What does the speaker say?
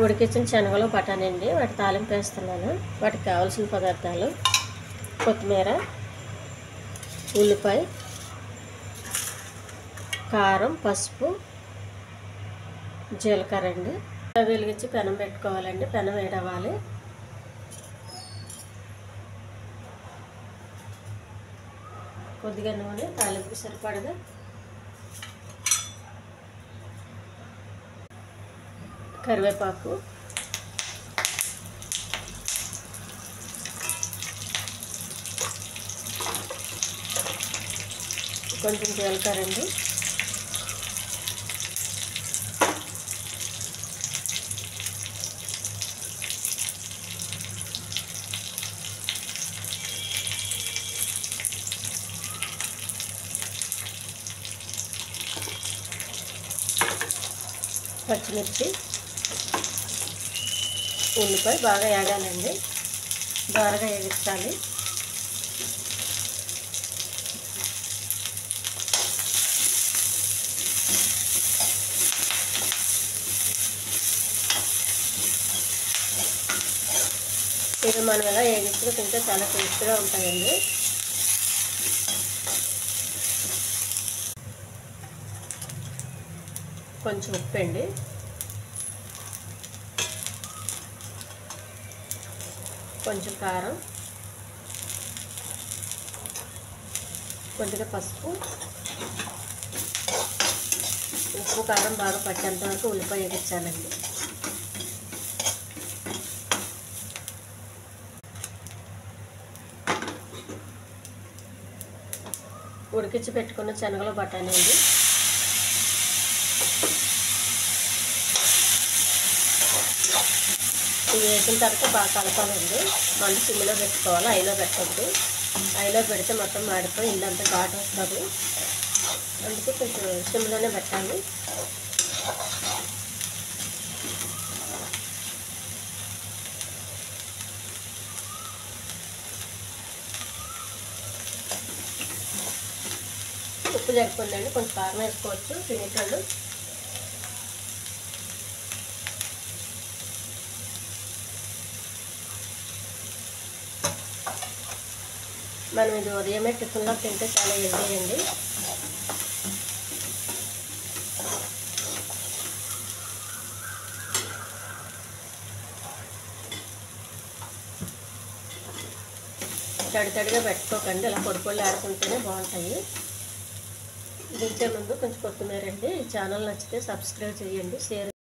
ఉడికించిన శనగలు బఠానీ అండి. వాటి తాలింపు వేస్తున్నాను. వాటికి కావాల్సిన పదార్థాలు: కొత్తిమీర, ఉల్లిపాయ, కారం, పసుపు, జీలకర్ర అండి. వెలిగించి పెనం పెట్టుకోవాలండి. పెనం వేడవ్వాలి. కొద్దిగా నూనె, తాలింపు సరిపడగా, కరివేపాకు, కొంచెం జీలకర్ర అండి, పచ్చిమిర్చి, ఉల్లిపాయ బాగా వేగాలండి. బాగా వేగించాలి. ఇవి మనం ఎలా వేగించుకుని తింటే చాలా టేస్ట్గా ఉంటాయండి. కొంచెం ఉప్పు అండి, కొంచెం కారం, కొద్దిగా పసుపు, ఉప్పు కారం బాగా పట్టేంత వరకు ఉల్లిపాయ వేగించాలండి. ఉడికించి పెట్టుకున్న శనగలు బఠానీ అండి. ఇవి వేసిన తర్వాత బాగా కలపాలండి. మళ్ళీ సిమ్లో పెట్టుకోవాలి, ఐలో పెట్టద్దు. ఐలో పెడితే మొత్తం మాడిపోయి ఇల్లంతా ఘాటు వస్తుంది. అందుకే కొంచెం సిమ్లోనే పెట్టాలి. ఉప్పు సరిపోయిందండి. కొంచెం కారం వేసుకోవచ్చు తినేటోళ్ళు. మనం ఇది ఉదయమే టిఫిన్లో తింటే చాలా హెల్దీ అండి. తడితడిగా పెట్టుకోకండి, ఇలా పొడి పొడి ఆడుకుంటేనే బాగుంటాయి. దించే ముందు కొంచెం కొత్తిమీర అండి. ఈ ఛానల్ నచ్చితే సబ్స్క్రైబ్ చేయండి, షేర్